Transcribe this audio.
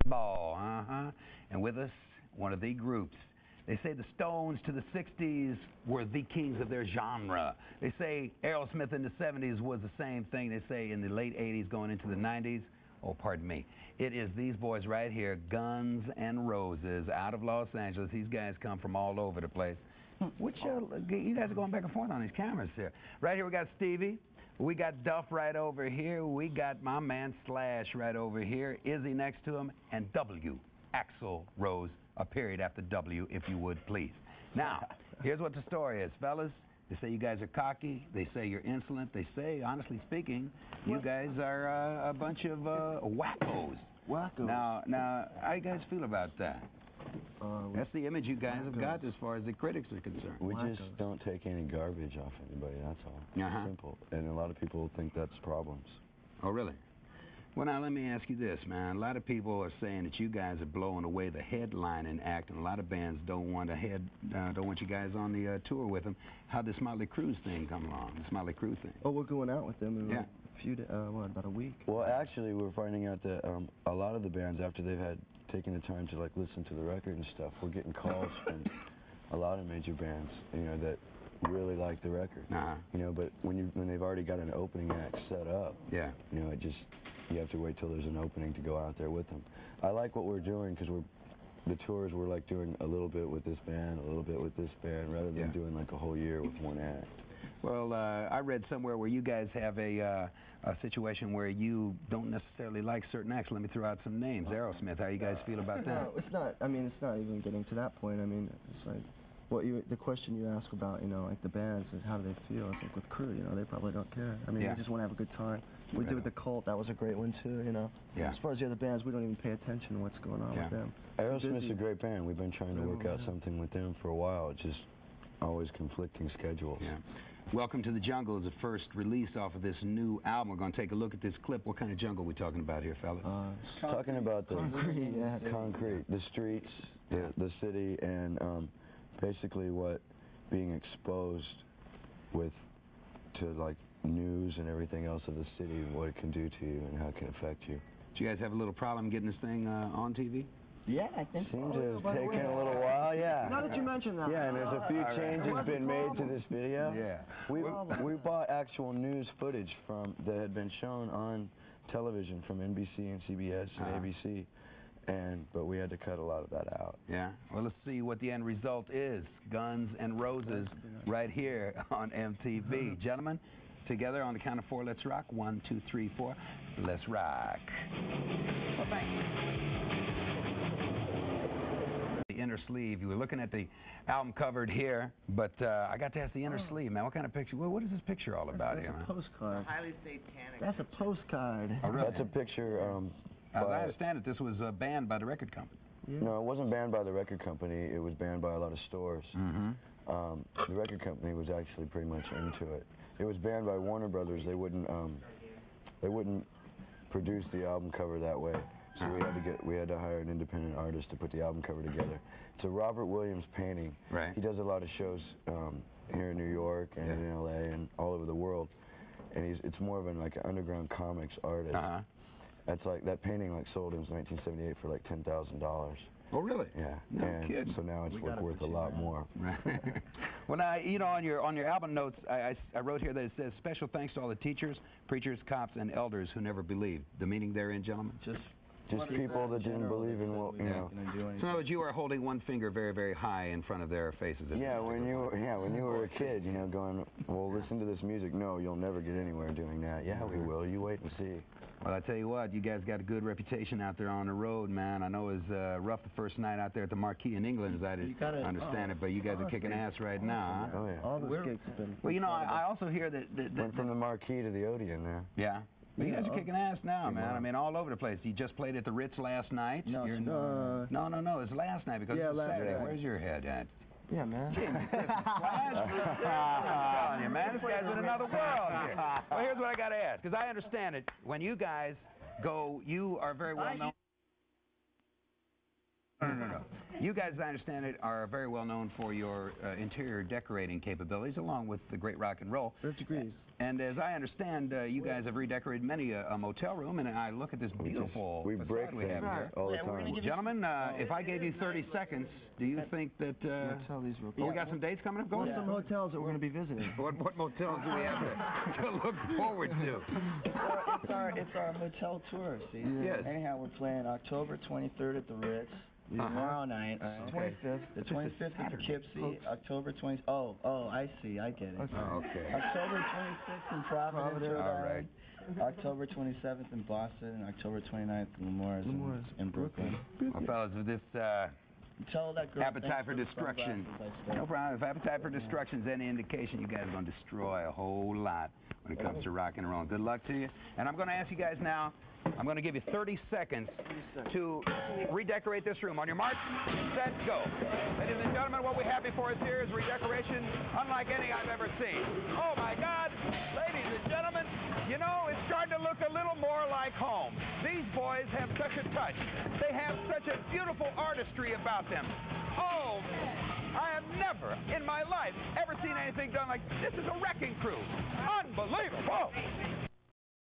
Ball, and with us, one of the groups. They say the Stones to the 60s were the kings of their genre. They say Aerosmith in the 70s was the same thing. They say in the late 80s going into the 90s. Oh, pardon me. It is these boys right here, Guns N' Roses, out of Los Angeles. These guys come from all over the place. Which you guys are going back and forth on these cameras here. Right here we got Stevie. We got Duff right over here. We got my man Slash right over here. Izzy next to him. And W, Axl Rose, a period after W, if you would, please. Now, here's what the story is, fellas. They say you guys are cocky. They say you're insolent. They say, honestly speaking, you guys are a bunch of wackos. Wackos. Now, how you guys feel about that? That's the image you guys have got as far as the critics are concerned. We just don't take any garbage off anybody, that's all. Simple. And a lot of people think that's problems. Oh, really? Well, now, let me ask you this, man. A lot of people are saying that you guys are blowing away the headlining act, and a lot of bands don't want you guys on the tour with them. How'd this Motley Crue thing come along, this Motley Crue thing? Oh, we're going out with them in a few days, about a week. Well, actually, we're finding out that a lot of the bands, after they've had taken the time to like listen to the record and stuff, we're getting calls from a lot of major bands, that really like the record. But when they've already got an opening act set up, you have to wait till there's an opening to go out there with them. I like what we're doing because the tours we're like doing a little bit with this band, a little bit with this band, rather than doing like a whole year with one act. Well, I read somewhere where you guys have a situation where you don't necessarily like certain acts. Let me throw out some names. Aerosmith, how you guys feel about that? No, it's not. I mean, it's not even getting to that point. I mean, it's like the question you ask about, like the bands is how do they feel? I think with Crue, they probably don't care. I mean, they just want to have a good time. We did with the Cult. That was a great one too. As far as the other bands, we don't even pay attention to what's going on with them. Aerosmith's a great band. We've been trying to work out something with them for a while. It's just always conflicting schedules. Welcome to the Jungle is the first release off of this new album. We're going to take a look at this clip. What kind of jungle are we talking about here, fellas? Talking about the concrete, the streets, the city, and basically what being exposed to like news and everything else of the city, what it can do to you and how it can affect you. Do you guys have a little problem getting this thing on TV? Yeah, I think so. Seems to have taken a little while, Now that you mention that. Yeah, and there's a few changes been made to this video. We bought actual news footage that had been shown on television from NBC and CBS and ABC. But we had to cut a lot of that out. Well, let's see what the end result is. Guns N' Roses right here on MTV. Gentlemen, together on the count of 4, let's rock. 1, 2, 3, 4. Let's rock. Well, thanks. The inner sleeve. You were looking at the album covered here, but I got to ask the inner sleeve, man. What kind of picture? What is this picture all about here, man? A postcard. Highly satanic. That's a postcard. Oh, really? That's a picture. As I understand it, this was banned by the record company. No, it wasn't banned by the record company. It was banned by a lot of stores. The record company was actually pretty much into it. It was banned by Warner Brothers. They wouldn't produce the album cover that way. So we had to hire an independent artist to put the album cover together. It's a Robert Williams painting. He does a lot of shows here in New York and in LA and all over the world. And it's more of an underground comics artist. That's that painting sold in 1978 for like $10,000. Oh, really? Yeah. No kidding. So now it's worth a lot more. Well, now, on your album notes, I wrote here that it says, special thanks to all the teachers, preachers, cops, and elders who never believed. The meaning therein, gentlemen? Just people that didn't believe in what, So in other words, you are holding one finger very, very high in front of their faces. Yeah, when you were a kid, going, well, listen to this music. No, you'll never get anywhere doing that. Yeah, we will. You wait and see. Well, I tell you what, you guys got a good reputation out there on the road, man. I know it was rough the first night out there at the Marquee in England, as I understand it, but you guys are kicking ass right now, huh? Oh, yeah. All the gigs have been... Well, I also hear that... Went from the Marquee to the Odeon there. Yeah. But you guys are kicking ass now, man. I mean, all over the place. You just played at the Ritz last night. No, it's last night because it's Saturday. Where's your head at? Yeah, man. I'm telling you, man, this guy's in another world here. Well, here's what I got to ask, because I understand it. When you guys go, you are very well known. No. You guys, as I understand it, are very well known for your interior decorating capabilities, along with the great rock and roll. 5 degrees. And as I understand, you guys have redecorated many a motel room, and I look at this beautiful facade we have here. All the time. Gentlemen, if I gave you 30 seconds, do you think that... we got some dates coming up? Go some hotels that we're going to be visiting. What motels do we have to look forward to? It's our hotel tour, see? Yes. Anyhow, we're playing October 23rd at the Ritz. Tomorrow night. The 25th at Poughkeepsie. October 20th. Oh, I see. I get it. Okay. October 26th in Providence, Rhode Island. October 27th in Boston, and October 29th in Lemoore in Brooklyn. Well, fellas, with this tell that girl appetite for destruction. No problem. If appetite for destruction is any indication, you guys are going to destroy a whole lot when it comes to rock and roll. Good luck to you. And I'm going to ask you guys now, I'm going to give you 30 seconds to redecorate this room. On your mark, set, go. Ladies and gentlemen, what we have before us here is redecoration unlike any I've ever seen. Oh, my God. Ladies and gentlemen, you know, it's starting to look a little more like home. These boys have such a touch. They have such a beautiful artistry about them. Oh, I have never in my life ever seen anything done like this. This is a wrecking crew. Unbelievable.